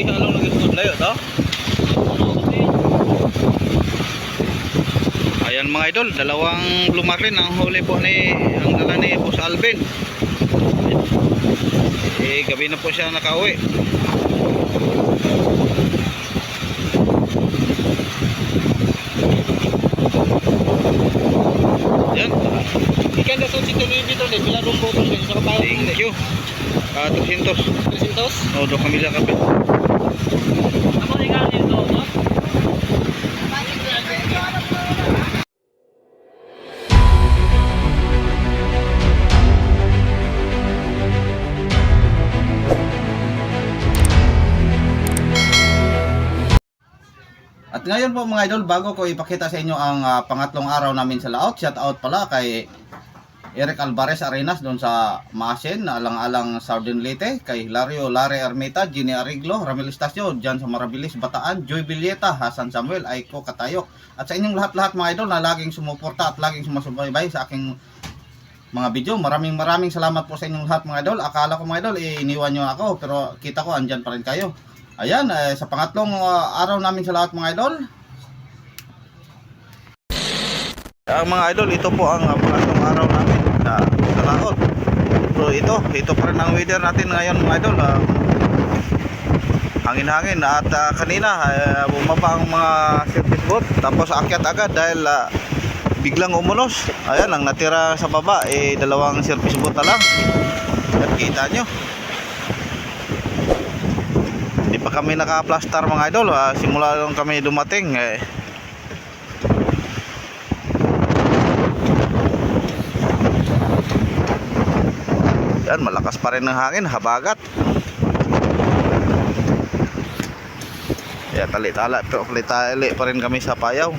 gabi halong nag-good layo to. Ayan mga idol, dalawang blue marlin ang huli po ang dala ni Boss Alvin. Gabi na po siya nakauwi. Yan. Ikan na sa sito ni dito ni bila rumbo ko ni sa kapayo. Thank you. 300. 300. Oh, do kami lang kapit. Amo ikan dito, no? At ngayon po mga idol, bago ko ipakita sa inyo ang pangatlong araw namin sa laot, shout out pala kay Eric Alvarez Arenas doon sa Maasin, alang-alang Southern Leyte, kay Hilario Lare Armita, Ginny Ariglo, Ramil Estacio, dyan sa Marabilis, Bataan, Joy Villeta, Hasan Samuel, Aiko Katayok, at sa inyong lahat-lahat mga idol na laging sumuporta at laging sumasubaybay sa aking mga video. Maraming salamat po sa inyong lahat mga idol. Akala ko mga idol, iniwan nyo ako, pero kita ko andyan pa rin kayo. Ayan, sa pangatlong araw namin sa lahat mga idol. Mga idol, ito po ang pangatlong araw namin sa laot. So ito pa rin ang weather natin ngayon mga idol. Hangin-hangin at kanina bumaba ang mga service boat. Tapos akyat agad dahil biglang umunos. Ayan, ang natira sa baba dalawang service boat na lang. At kita nyo, hindi pa kami naka-plaster mga idol. Simula lang kami dumating yan, malakas pa rin ang hangin, habagat. Tali-tala pa rin kami sa payaw.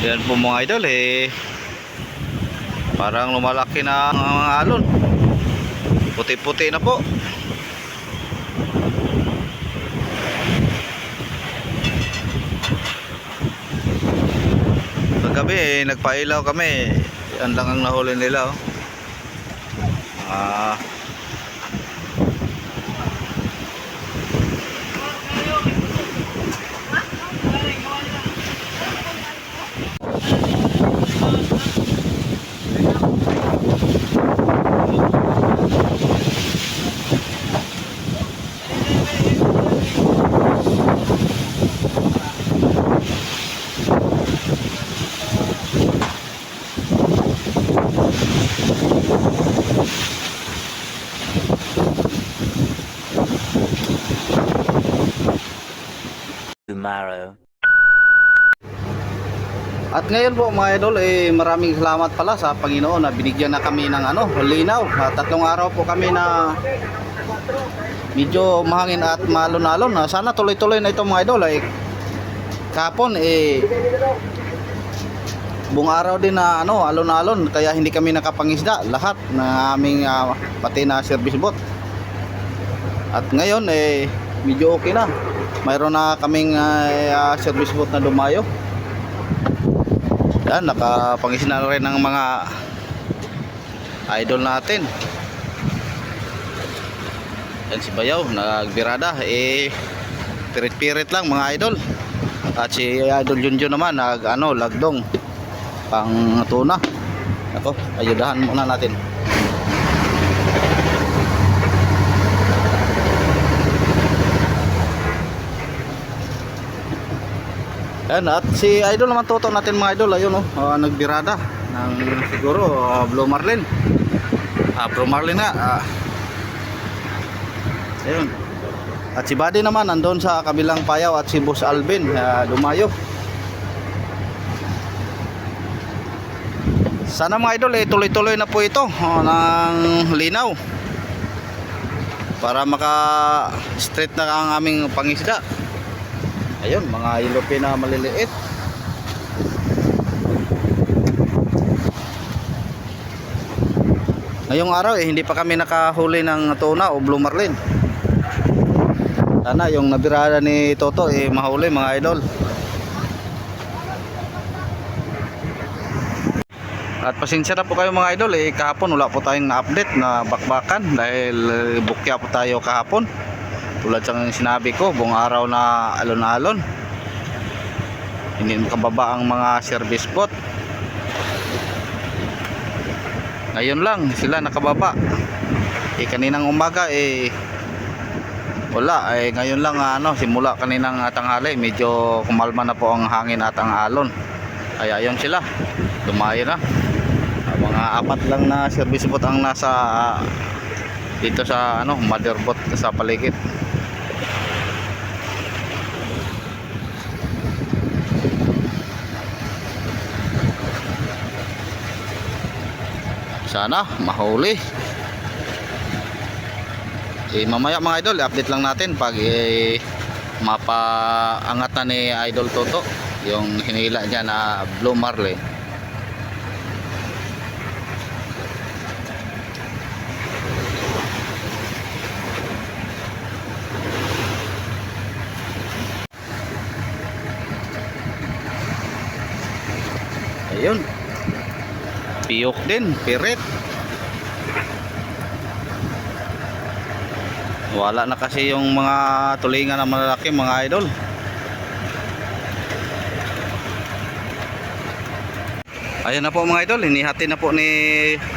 Yan po mga idol, parang lumalaki na ang mga alon. Puti-puti na po. Paggabi nagpailaw kami. Yan lang ang nahuli nila. Tomorrow. At ngayon po mga idol, maraming salamat pala sa Panginoon na binigyan na kami ng linaw. 3 araw po kami na medyo mahangin at malon-alon. Sana tuloy-tuloy na ito mga idol. Kapon buong araw din na alon-alon, kaya hindi kami nakapangisda lahat ng aming pati na service boat. At ngayon medyo okay na. Mayroon na kaming service boat na dumayo. Yan, nakapangis na rin ng mga idol natin. Yan si Bayaw, nagbirada. Pirit-pirit lang mga idol. At si Idol Junjun naman, lagdong pang tuna. Ako, ayudahan muna natin. Yan, at si Idol naman tutok natin mga idol, ayun nagbirada ng siguro blue marlin. Blue marlin nga. Ayun. At si Buddy naman nandun sa kabilang payaw at si Boss Alvin dumayo. Sana mga idol tuloy-tuloy na po ito ng linaw. para maka straight na ang aming pangisda. Ayun, mga ilopi na maliliit. Ngayong araw hindi pa kami nakahuli ng tuna o blue marlin. Sana yung nabirada ni Toto mahuli mga idol. At pasensya na po kayo mga idol, kahapon wala po tayong na-update na bakbakan dahil bukya po tayo kahapon. Tulad sa sinabi ko, buong araw na alon-alon. Hindi makababa ang mga service boat. Ngayon lang sila nakababa. Kaninang umaga wala. Ngayon lang simula kaninang tanghali medyo kumalma na po ang hangin at ang alon. Kaya ayun sila. Dumayo na. Mga 4 lang na service boat ang nasa dito sa mother boat sa paligid. Sana mahuli. Mamaya mga idol, update lang natin pag mapaangat na ni Idol Toto yung hinila niya na blue marlin. Ayun, piyok din, pirit. Wala na kasi yung mga tulingan na malalaki mga idol. Ayan na po mga idol, hinihati na po ni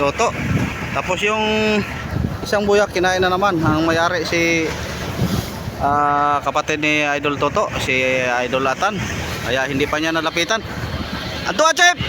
Toto. Tapos yung isang buyak kinain na naman. Ang mayari si kapatid ni Idol Toto, si Idol Atan. Kaya hindi pa niya nalapitan. Ato Chef!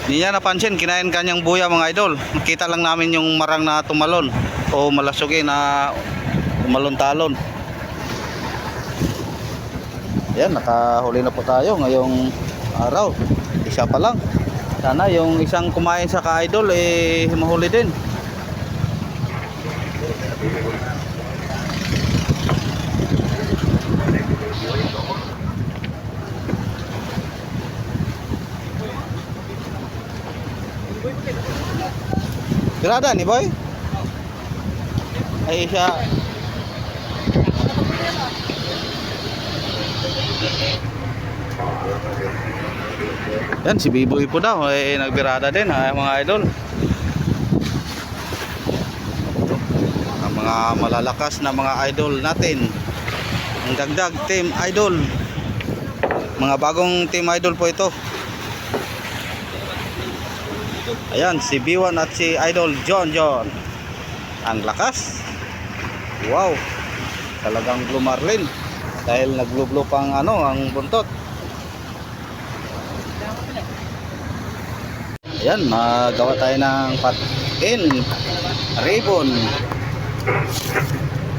Hindi niya napansin, kinain kanyang buya mga idol. Nakita lang namin yung marang na tumalon o malasugi na tumalon-talon. Ayan, nakahuli na po tayo ngayong araw. Isa pa lang. Sana yung isang kumain sa ka-idol mahuli din. Gerada nih boy. Aisyah. Yan si Biboy po daw nagbirada din mga idol. Ang mga malalakas na mga idol natin. Ang dagdag team idol. Mga bagong team idol po ito. Ayan, si B1 at si Idol John. Ang lakas. Wow. Talagang blue marlin. Dahil nag-blue pang ang buntot. Ayan, magawa tayo ng patin, ribbon.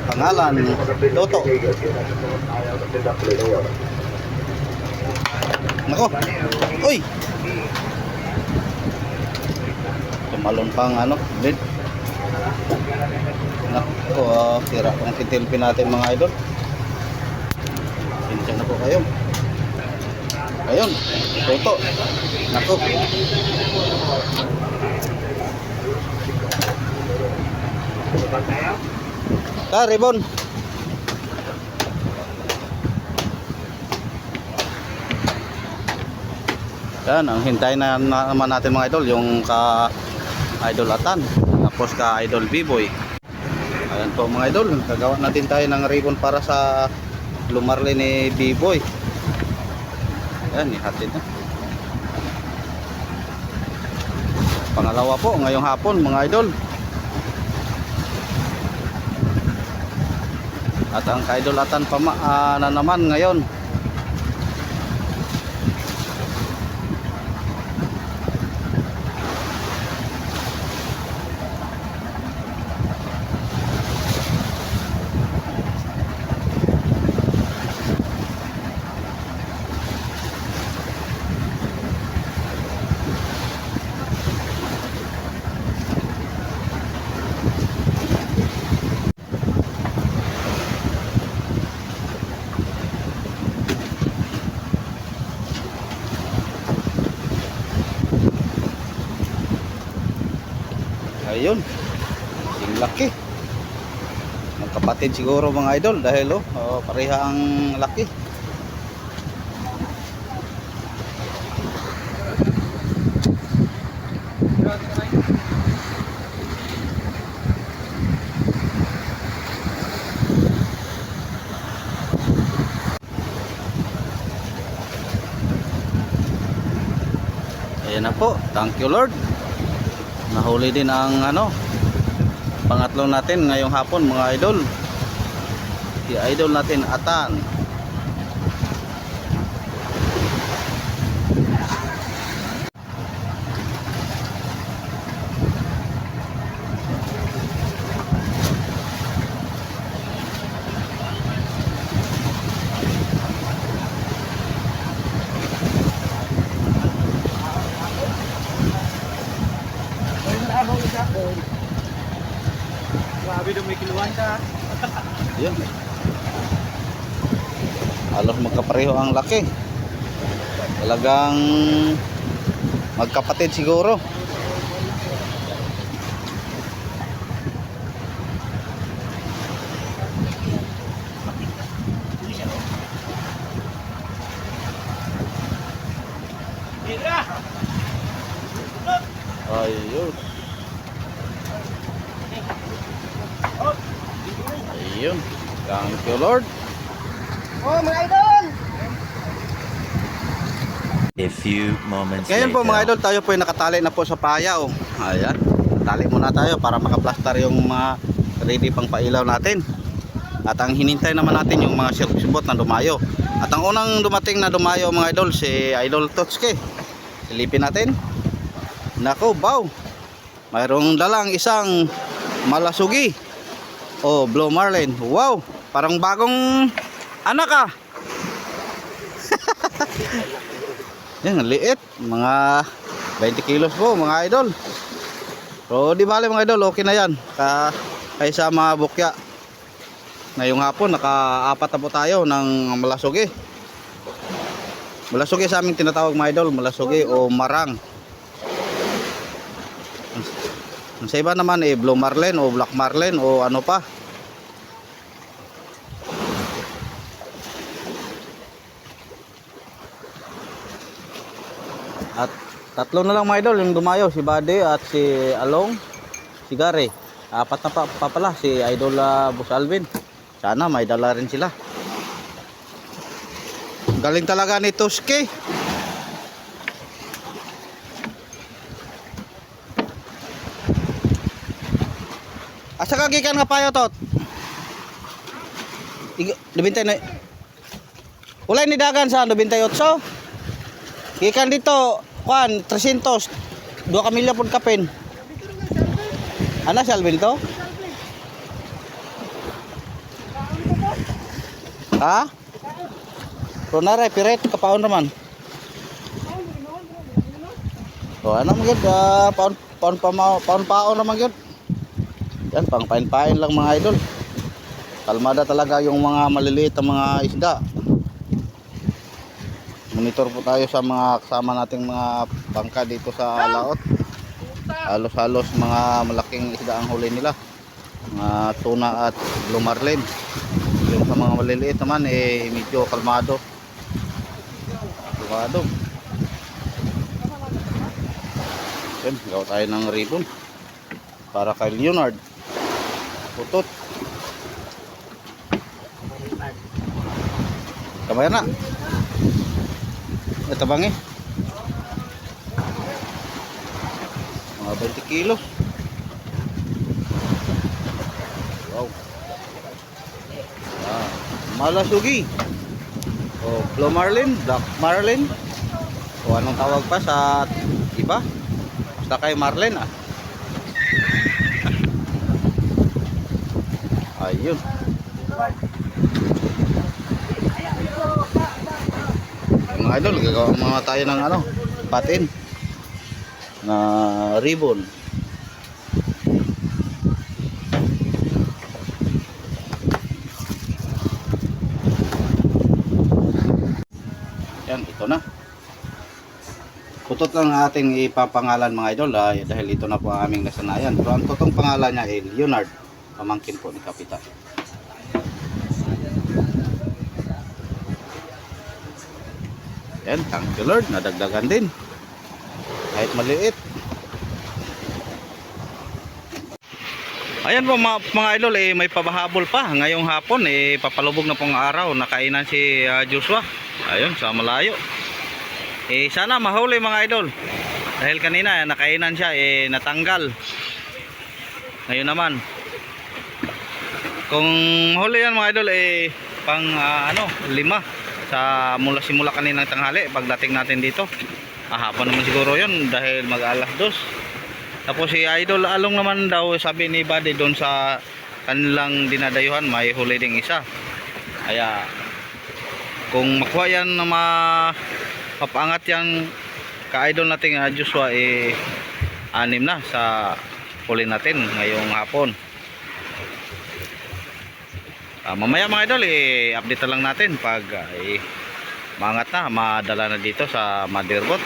Pangalan, Toto. Nako. Uy. Tumalon pang blade. Nako, tira pang titilpin natin mga idol. Pinsya na po kayo. Ayun, Toto. Nako. Ribbon. Yan, ang hintayin na naman natin mga idol, yung ka Idol Atan, tapos ka Idol B-Boy. Ayan po mga idol, gagawa natin tayo ng ribbon para sa blue marlin ni B-Boy. Ayan, ihatid na. Pangalawa po ngayong hapon mga idol. At ang ka Idol Atan na naman ngayon. Ayun. Sing laki. Magkapatid siguro mga idol dahil pareha ang laki. Ayan na po, thank you Lord. Nahuli din ang pangatlo natin ngayong hapon mga idol. Si idol natin Atan. Grabe daw may kiluhan ka. Yun. Halos magkapareho ang laki. Talagang magkapatid siguro. Ayun. Ayun. Thank you Lord. Oh, mga idol! A few moments Ngayon po later. mga idol, tayo po ay nakatali na po sa paya. Ayan. Tali muna tayo para makaplastar yung mga ready pang pailaw natin. At ang hinintay naman natin yung mga silksibot na dumayo. At ang unang dumating na dumayo mga idol, si Idol Totske. Silipin natin. Nako, bow. Mayroong dalang isang malasugi. Oh, Blue Marlin. Wow, parang bagong anak ah. Yan, ang liit. Mga 20 kilos po mga idol. So, di bale mga idol, okay na yan. Kaysa mga bukya. Ngayong hapon, naka-apat na po tayo ng malasugi. Malasugi sa aming tinatawag mga idol. Malasugi o marang. Sa iba naman Blue Marlin o Black Marlin o ano pa. At tatlo na lang mga idol yung dumayo, si Bade at si Along, si Gary. Apat na pa pala si Idol Boss Alvin. Sana may dala rin sila. Galing talaga ni Tuski. Asa ka gikan nga payo tot? Dubintay na. Ulay ni dagan sa 98. Gikan dito, kuan 300. 2 kamilya pud kapin. Ana si Alvin to? Ha? Ronare piret kapaon naman. So ano magid paon naman gyud. Yan, pang pain-pain lang mga idol. Kalmada talaga yung mga maliliit na mga isda. Monitor po tayo sa mga kasama nating mga bangka dito sa laot. Halos-halos mga malaking isda ang huli nila. Mga tuna at Blue Marlin. Yung sa mga maliliit naman medyo kalmado. Kalmado. Yan, gawa tayo ng ribbon para kay Leonard. Putot. Kamaya na. Ito bang mga 20 kilos. Wow. Malasugi. O Blue Marlin, Black Marlin. O anong tawag pa sa iba? Basta kay Marlin ah. Ayun. Mga idol, gagawa mga tayo ng patin na ribbon. Yan, ito na. Putot lang ang ating ipapangalan mga idol dahil ito na po ang aming nasanayan. Pero ang totoong pangalan niya ay Leonard, pamangkin po ni Kapitan. Yan, thank you Lord, nadagdagan din. Kahit maliit. Ayan po mga idol, may pabahabol pa. Ngayong hapon, papalubog na pong araw. Nakainan si Joshua. Ayun, sa malayo. Sana mahuli mga idol. Dahil kanina, nakainan siya, natanggal. Ngayon naman. Kung mahuli yan mga idol, pang 5. Simula kaninang tanghali, pagdating natin dito. Hapon naman siguro yun, dahil mag-alas 2. Tapos si Idol Along naman daw, sabi ni Buddy doon sa kanilang dinadayuhan, may huli ding isa. Kaya kung makuha yan na mapapangat yan ka-idol natin Joshua, 6 na sa huli natin ngayong hapon. Mamaya mga idol, update na lang natin pag maangat na, madala na dito sa Motherboard.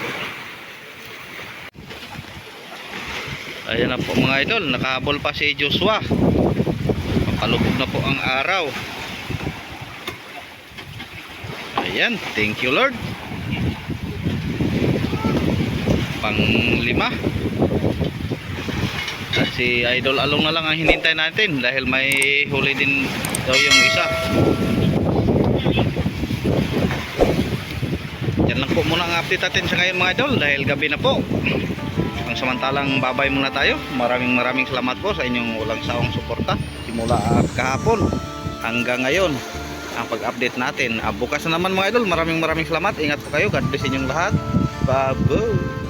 Ayan na po mga idol, nakahabol pa si Joshua. Papalubog na po ang araw. Ayan, thank you Lord. Pang 5. At si Idol Along na lang ang hinintay natin dahil may huli din daw yung isa. Yan lang po muna ang update natin sa ngayon mga idol dahil gabi na po. Ang samantalang babay muna tayo. Maraming salamat po sa inyong walang sawang suporta simula kahapon hanggang ngayon ang pag-update natin. Bukas na naman mga idol. Maraming salamat. Ingat po kayo. God bless inyong lahat. Bye-bye.